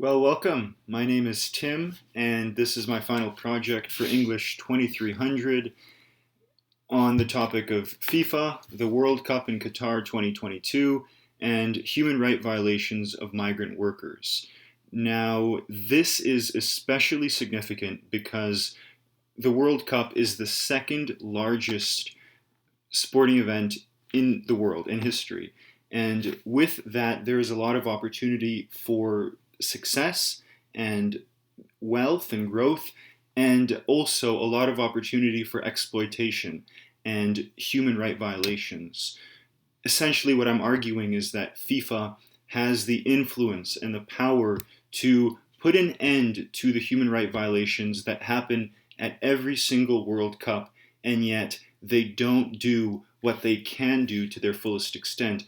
Well, welcome. My name is Tim, and this is my final project for English 2300 on the topic of FIFA, the World Cup in Qatar 2022, and human rights violations of migrant workers. Now, this is especially significant because the World Cup is the second largest sporting event in the world, in history. And with that, there is a lot of opportunity for success and wealth and growth, and also a lot of opportunity for exploitation and human rights violations. Essentially, what I'm arguing is that FIFA has the influence and the power to put an end to the human rights violations that happen at every single World Cup, and yet they don't do what they can do to their fullest extent.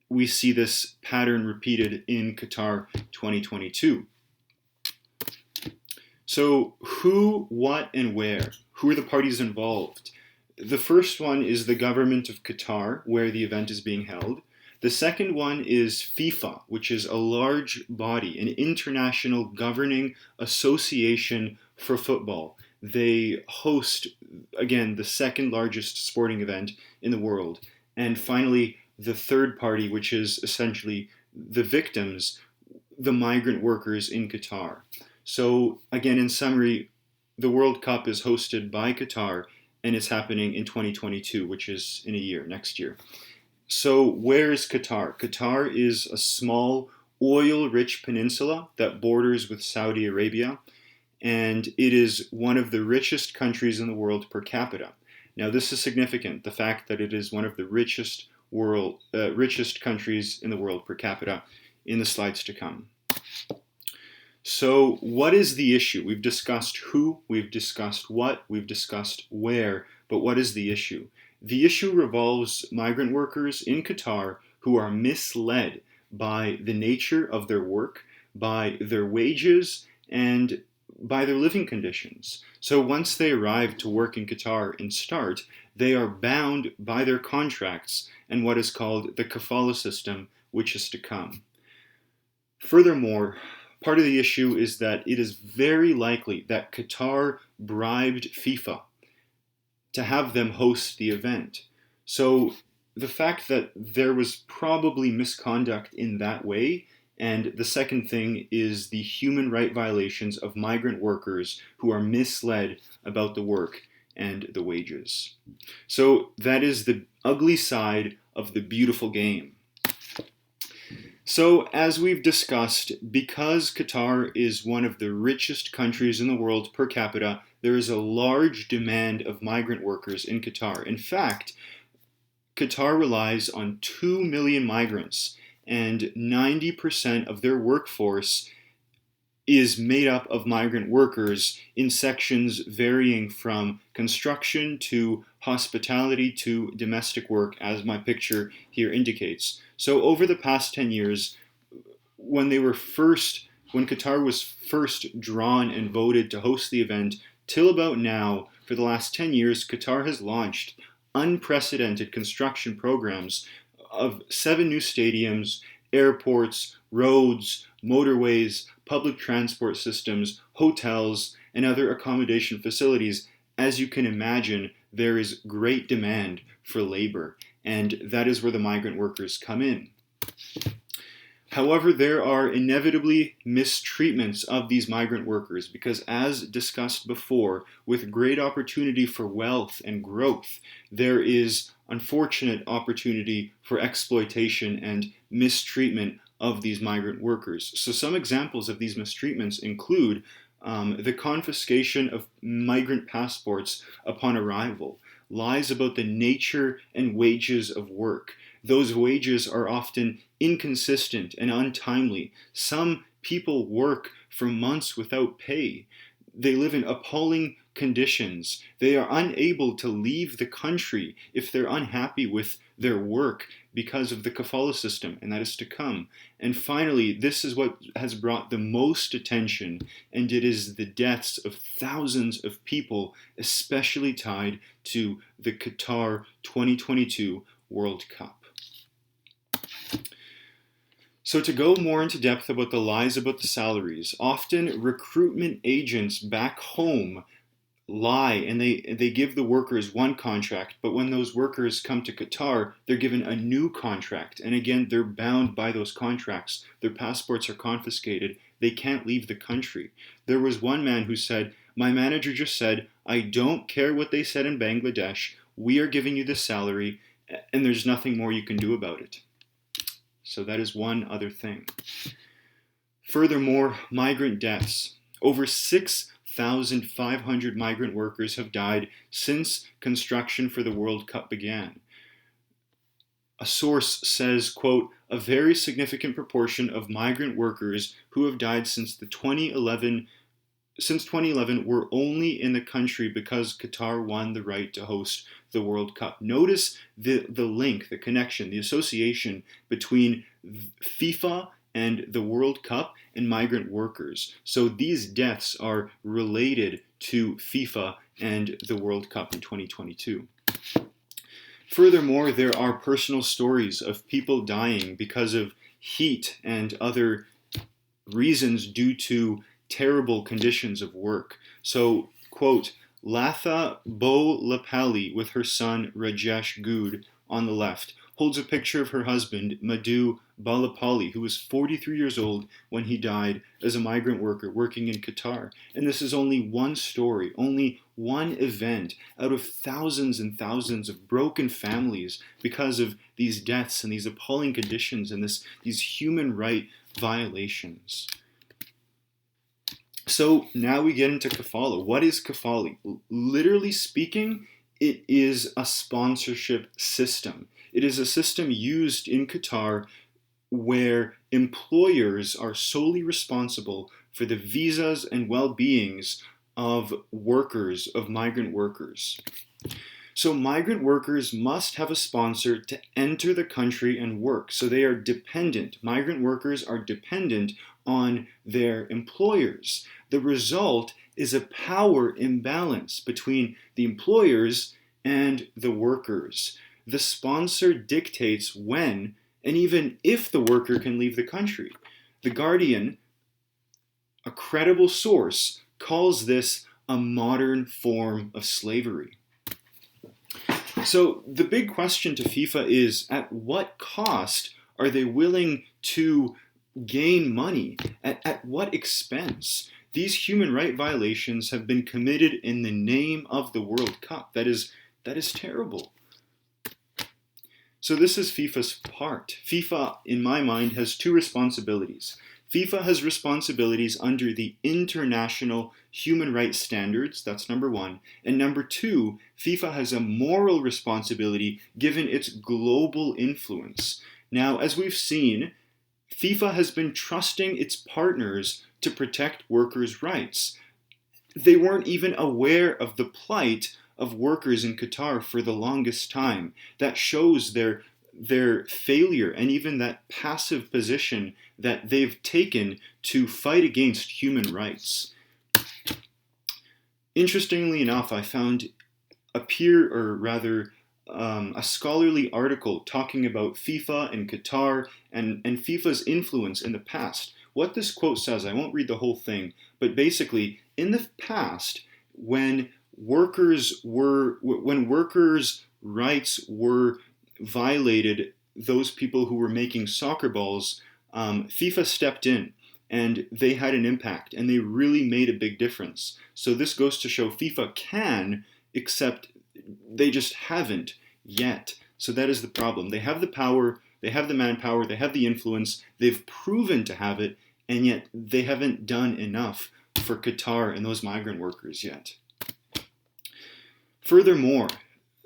We see this pattern repeated in Qatar 2022. So who, what, and where? Who are the parties involved? The first one is the government of Qatar, where the event is being held. The second one is FIFA, which is a large body, an international governing association for football. They host, again, the second largest sporting event in the world. And finally, the third party, which is essentially the victims, the migrant workers in Qatar. So again, in summary, the World Cup is hosted by Qatar, and it's happening in 2022, which is in a year, next year. So where is Qatar? Qatar is a small oil-rich peninsula that borders with Saudi Arabia, and it is one of the richest countries in the world per capita. Now, this is significant, the fact that it is one of the richest countries in the world per capita, in the slides to come. So what is the issue? We've discussed who, we've discussed what, we've discussed where, but what is the issue? The issue revolves migrant workers in Qatar who are misled by the nature of their work, by their wages, and by their living conditions. So once they arrive to work in Qatar and start, they are bound by their contracts and what is called the Kefali system, which is to come. Furthermore, part of the issue is that it is very likely that Qatar bribed FIFA to have them host the event. So the fact that there was probably misconduct in that way, and the second thing is the human rights violations of migrant workers who are misled about the work and the wages. So that is the ugly side of the beautiful game. So as we've discussed, because Qatar is one of the richest countries in the world per capita, there is a large demand of migrant workers in Qatar. In fact, Qatar relies on 2 million migrants, and 90% of their workforce is made up of migrant workers in sections varying from construction to hospitality to domestic work, as my picture here indicates. So over the past 10 years, when Qatar was first drawn and voted to host the event, till about now, for the last 10 years, Qatar has launched unprecedented construction programs of 7 new stadiums, airports, roads, motorways, public transport systems, hotels, and other accommodation facilities. As you can imagine, there is great demand for labor, and that is where the migrant workers come in. However, there are inevitably mistreatments of these migrant workers because, as discussed before, with great opportunity for wealth and growth, there is unfortunate opportunity for exploitation and mistreatment of these migrant workers. So some examples of these mistreatments include the confiscation of migrant passports upon arrival, lies about the nature and wages of work. Those wages are often inconsistent and untimely. Some people work for months without pay. They live in appalling conditions. They are unable to leave the country if they're unhappy with their work because of the Kefali system, and that is to come. And finally, this is what has brought the most attention, and it is the deaths of thousands of people, especially tied to the Qatar 2022 World Cup. So, to go more into depth about the lies about the salaries, often recruitment agents back home lie and they give the workers one contract, but when those workers come to Qatar, they're given a new contract. And again, they're bound by those contracts. Their passports are confiscated. They can't leave the country. There was one man who said, "My manager just said, I don't care what they said in Bangladesh. We are giving you the salary, and there's nothing more you can do about it." So that is one other thing. Furthermore, migrant deaths. Over 6,500 migrant workers have died since construction for the World Cup began. A source says, quote, "A very significant proportion of migrant workers who have died since 2011 were only in the country because Qatar won the right to host the World Cup." Notice the link, the connection, the association between FIFA and the World Cup and migrant workers. So these deaths are related to FIFA and the World Cup in 2022. Furthermore, there are personal stories of people dying because of heat and other reasons due to terrible conditions of work. So, quote, Latha Bolapalli with her son Rajesh Good on the left holds a picture of her husband Madhu Balapalli, who was 43 years old when he died as a migrant worker working in Qatar. And this is only one story, only one event out of thousands and thousands of broken families because of these deaths and these appalling conditions and these human right violations. So now we get into Kefali. What is Kefali? Literally speaking, it is a sponsorship system. It is a system used in Qatar where employers are solely responsible for the visas and well-beings of workers, of migrant workers. So migrant workers must have a sponsor to enter the country and work. So they are dependent. Migrant workers are dependent on their employers. The result is a power imbalance between the employers and the workers. The sponsor dictates when and even if the worker can leave the country. The Guardian, a credible source, calls this a modern form of slavery. So the big question to FIFA is, at what cost are they willing to gain money? At what expense? These human rights violations have been committed in the name of the World Cup. That is terrible. So this is FIFA's part. FIFA, in my mind, has two responsibilities. FIFA has responsibilities under the international human rights standards, that's number one. And number two, FIFA has a moral responsibility given its global influence. Now, as we've seen, FIFA has been trusting its partners to protect workers' rights. They weren't even aware of the plight of workers in Qatar for the longest time. That shows their failure and even that passive position that they've taken to fight against human rights. Interestingly enough, I found a scholarly article talking about FIFA and Qatar and FIFA's influence in the past. What this quote says, I won't read the whole thing, but basically, in the past, when workers' rights were violated, those people who were making soccer balls, FIFA stepped in and they had an impact and they really made a big difference. So this goes to show FIFA can, except they just haven't yet. So that is the problem. They have the power, they have the manpower, they have the influence, they've proven to have it, and yet they haven't done enough for Qatar and those migrant workers yet. Furthermore,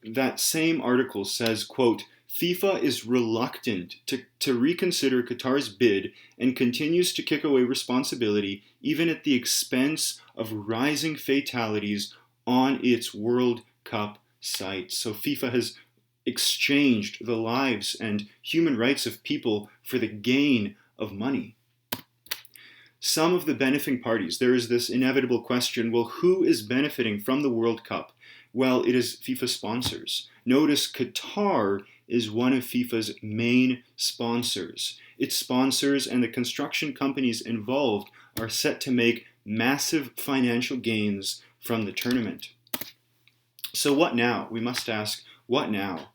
that same article says, quote, FIFA is reluctant to reconsider Qatar's bid and continues to kick away responsibility even at the expense of rising fatalities on its World Cup site. So FIFA has exchanged the lives and human rights of people for the gain of money. Some of the benefiting parties, there is this inevitable question, well, who is benefiting from the World Cup? Well, it is FIFA sponsors. Notice Qatar is one of FIFA's main sponsors. Its sponsors and the construction companies involved are set to make massive financial gains from the tournament. So what now? We must ask, what now?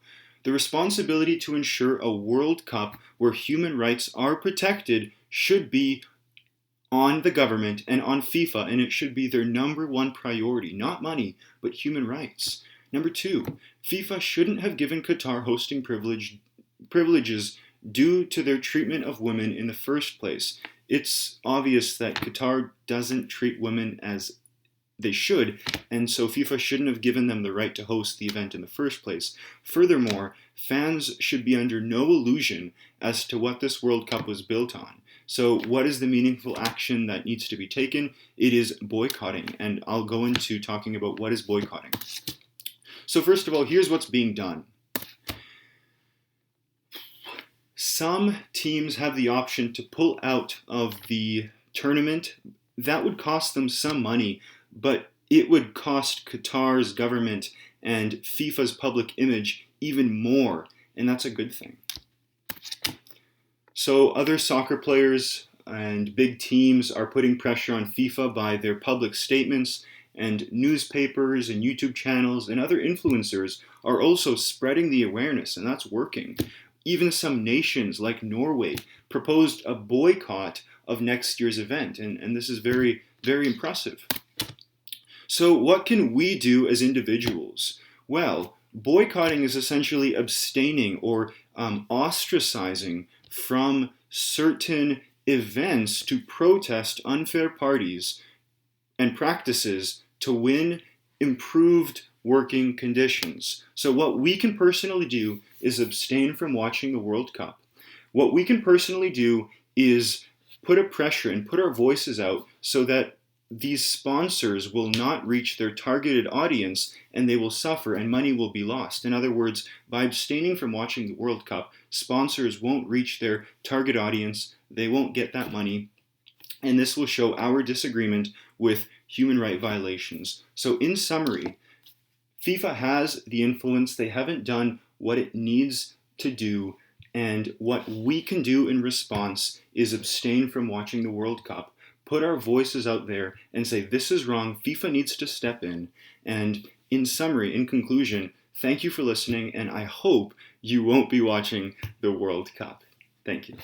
The responsibility to ensure a World Cup where human rights are protected should be on the government and on FIFA, and it should be their number one priority, not money, but human rights. Number two, FIFA shouldn't have given Qatar hosting privileges due to their treatment of women in the first place. It's obvious that Qatar doesn't treat women as they should, and so FIFA shouldn't have given them the right to host the event in the first place. Furthermore, fans should be under no illusion as to what this World Cup was built on. So what is the meaningful action that needs to be taken? It is boycotting, and I'll go into talking about what is boycotting. So first of all, here's what's being done. Some teams have the option to pull out of the tournament. That would cost them some money, but it would cost Qatar's government and FIFA's public image even more, and that's a good thing. So other soccer players and big teams are putting pressure on FIFA by their public statements, and newspapers and YouTube channels and other influencers are also spreading the awareness, and that's working. Even some nations like Norway proposed a boycott of next year's event, and this is very, very impressive. So what can we do as individuals? Well, boycotting is essentially abstaining or ostracizing from certain events to protest unfair parties and practices to win improved working conditions. So what we can personally do is abstain from watching the World Cup. What we can personally do is put a pressure and put our voices out so that these sponsors will not reach their targeted audience and they will suffer and money will be lost. In other words, by abstaining from watching the World Cup, sponsors won't reach their target audience, they won't get that money, and this will show our disagreement with human rights violations. So in summary, FIFA has the influence, they haven't done what it needs to do, and what we can do in response is abstain from watching the World Cup. Put our voices out there and say, this is wrong, FIFA needs to step in. And in summary, in conclusion, thank you for listening, and I hope you won't be watching the World Cup. Thank you.